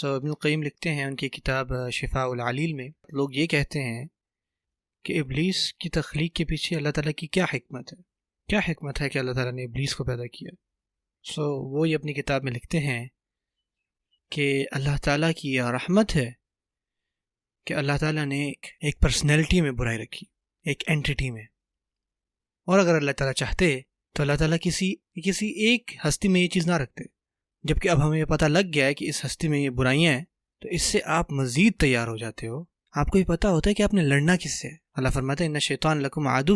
ابن القیم لکھتے ہیں ان کی کتاب شفاء العلیل میں، لوگ یہ کہتے ہیں کہ ابلیس کی تخلیق کے پیچھے اللہ تعالیٰ کی کیا حکمت ہے، کیا حکمت ہے کہ اللہ تعالیٰ نے ابلیس کو پیدا کیا۔ وہ یہ اپنی کتاب میں لکھتے ہیں کہ اللہ تعالیٰ کی یہ رحمت ہے کہ اللہ تعالیٰ نے ایک پرسنالٹی میں برائی رکھی، ایک اینٹیٹی میں، اور اگر اللہ تعالیٰ چاہتے تو اللہ تعالیٰ کسی ایک ہستی میں یہ چیز نہ رکھتے، جبکہ اب ہمیں یہ پتہ لگ گیا ہے کہ اس ہستی میں یہ برائیاں ہیں، تو اس سے آپ مزید تیار ہو جاتے ہو۔ آپ کو یہ پتہ ہوتا ہے کہ آپ نے لڑنا کس سے۔ اللہ فرماتا ہے ان الشیطان لکم عدو،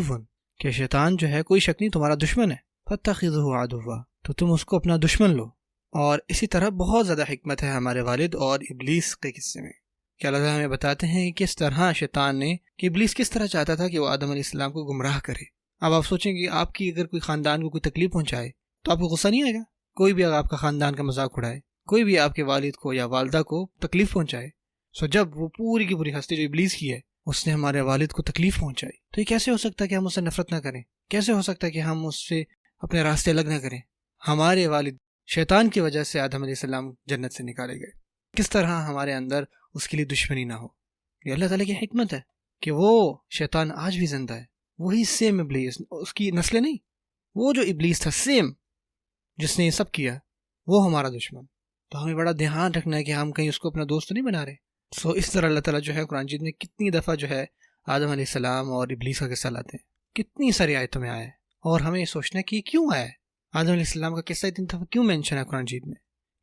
کہ شیطان جو ہے کوئی شک نہیں تمہارا دشمن ہے، فاتخذوہ عدوا، تو تم اس کو اپنا دشمن لو۔ اور اسی طرح بہت زیادہ حکمت ہے ہمارے والد اور ابلیس کے قصے میں کہ اللہ تعالیٰ ہمیں بتاتے ہیں کہ کس طرح شیطان نے، کہ ابلیس کس طرح چاہتا تھا کہ وہ آدم علیہ السلام کو گمراہ کرے۔ اب آپ سوچیں کہ آپ کی اگر کوئی خاندان کو کوئی تکلیف پہنچائے تو آپ کو غصہ نہیں آئے گا؟ کوئی بھی اگر آپ کا خاندان کا مذاق اڑائے، کوئی بھی آپ کے والد کو یا والدہ کو تکلیف پہنچائے، جب وہ پوری کی پوری ہستی جو ابلیس کی ہے اس نے ہمارے والد کو تکلیف پہنچائی، تو یہ کیسے ہو سکتا ہے کہ ہم اس سے نفرت نہ کریں؟ کیسے ہو سکتا ہے کہ ہم اس سے اپنے راستے الگ نہ کریں؟ ہمارے والد شیطان کی وجہ سے آدم علیہ السلام جنت سے نکالے گئے، کس طرح ہمارے اندر اس کے لیے دشمنی نہ ہو؟ یہ اللہ تعالیٰ کی حکمت ہے کہ وہ شیطان آج بھی زندہ ہے، وہی سیم ابلیس، اس کی نسلیں نہیں، وہ جو ابلیس تھا سیم جس نے یہ سب کیا، وہ ہمارا دشمن۔ تو ہمیں بڑا دھیان رکھنا ہے کہ ہم کہیں اس کو اپنا دوست نہیں بنا رہے۔ اس طرح اللہ تعالیٰ جو ہے قرآن مجید میں کتنی دفعہ جو ہے آدم علیہ السلام اور ابلیس کا قصہ لاتے ہیں، کتنی ساری آیتوں میں آیا ہے، اور ہمیں یہ سوچنا ہے کہ یہ کیوں آیا ہے، آدم علیہ السلام کا قصہ اتنی دفعہ کیوں مینشن ہے قرآن مجید میں،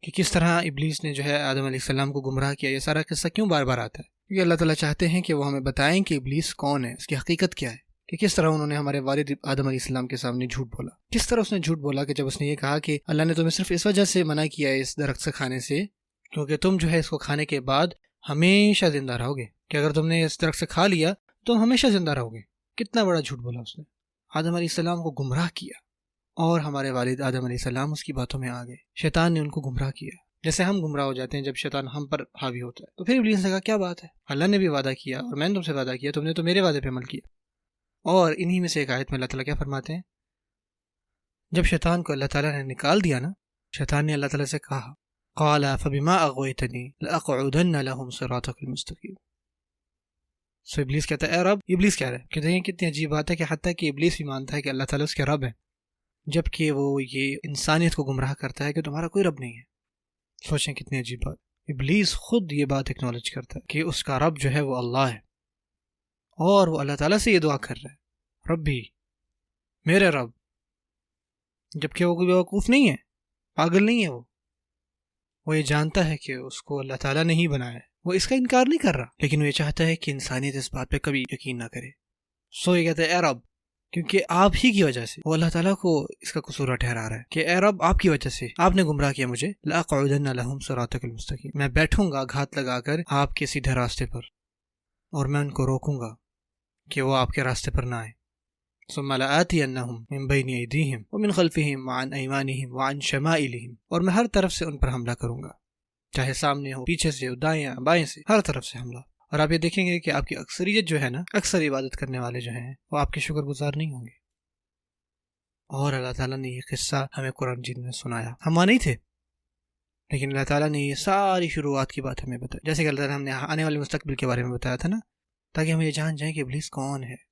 کہ کس طرح ابلیس نے جو ہے آدم علیہ السلام کو گمراہ کیا، یہ سارا قصہ کیوں بار بار آتا ہے؟ کیونکہ اللہ تعالیٰ چاہتے ہیں کہ وہ ہمیں بتائیں کہ ابلیس کون ہے، اس کی حقیقت کیا ہے، کہ کس طرح انہوں نے ہمارے والد آدم علیہ السلام کے سامنے جھوٹ بولا، کس طرح اس نے جھوٹ بولا کہ جب اس نے یہ کہا کہ اللہ نے تمہیں صرف اس وجہ سے منع کیا ہے اس درخت سے کھانے سے کیونکہ تم جو ہے اس کو کھانے کے بعد ہمیشہ زندہ رہو گے، کہ اگر تم نے اس درخت سے کھا لیا تو ہمیشہ زندہ رہو گے۔ کتنا بڑا جھوٹ بولا اس نے، آدم علیہ السلام کو گمراہ کیا، اور ہمارے والد آدم علیہ السلام اس کی باتوں میں آ گئے، شیطان نے ان کو گمراہ کیا، جیسے ہم گمراہ ہو جاتے ہیں جب شیطان ہم پر حاوی ہوتا ہے۔ تو پھر ابلیس نے کہا کیا بات ہے، اللہ نے بھی وعدہ کیا اور میں نے تم سے وعدہ کیا، تم نے تو میرے وعدے پہ عمل کیا۔ اور انہی میں سے ایک آیت میں اللہ تعالیٰ کیا فرماتے ہیں، جب شیطان کو اللہ تعالیٰ نے نکال دیا نا، شیطان نے اللہ تعالیٰ سے کہا قال فبما اغويتني لاقعدن لهم صراطك المستقيم۔ ابلیس کہتا ہے اے رب، ابلیس کہہ رہا ہے، کہتے ہیں کتنی عجیب بات ہے کہ حتیٰ کہ ابلیس بھی مانتا ہے کہ اللہ تعالیٰ اس کے رب ہے، جبکہ وہ یہ انسانیت کو گمراہ کرتا ہے کہ تمہارا کوئی رب نہیں ہے۔ سوچیں کتنی عجیب بات، ابلیس خود یہ بات اکنالج کرتا ہے کہ اس کا رب جو ہے وہ اللہ ہے، اور وہ اللہ تعالیٰ سے یہ دعا کر رہا ہے ربی، میرے رب، جبکہ وہ کوئی بیوقوف نہیں ہے، پاگل نہیں ہے، وہ یہ جانتا ہے کہ اس کو اللہ تعالیٰ نے ہی بنایا ہے، وہ اس کا انکار نہیں کر رہا، لیکن وہ یہ چاہتا ہے کہ انسانیت اس بات پہ کبھی یقین نہ کرے۔ یہ کہتا ہے اے رب، کیونکہ آپ ہی کی وجہ سے وہ اللہ تعالیٰ کو اس کا قصور ٹھہرا رہا ہے کہ اے رب آپ کی وجہ سے آپ نے گمراہ کیا مجھے، لاقعدن لهم صراطك المستقيم، میں بیٹھوں گا گھات لگا کر آپ کے سیدھے راستے پر، اور میں ان کو روکوں گا کہ وہ آپ کے راستے پر نہ آئیں۔ ثم لآتینہم من بین ایدیہم ومن خلفہم وعن ایمانہم وعن شمائلہم، اور میں ہر طرف سے ان پر حملہ کروں گا، چاہے سامنے ہو، پیچھے سے ہو، دائیں بائیں سے، ہر طرف سے حملہ۔ اور آپ یہ دیکھیں گے کہ آپ کی اکثریت جو ہے نا، اکثر عبادت کرنے والے جو ہیں وہ آپ کے شکر گزار نہیں ہوں گے۔ اور اللہ تعالیٰ نے یہ قصہ ہمیں قرآن مجید میں سنایا، ہم وہاں نہیں تھے، لیکن اللہ تعالیٰ نے یہ ساری شروعات کی بات ہمیں بتائی، جیسے کہ اللہ تعالیٰ ہم نے آنے والے مستقبل کے بارے میں بتایا تھا نا، تاکہ ہم یہ جان جائیں کہ ابلیس کون ہے۔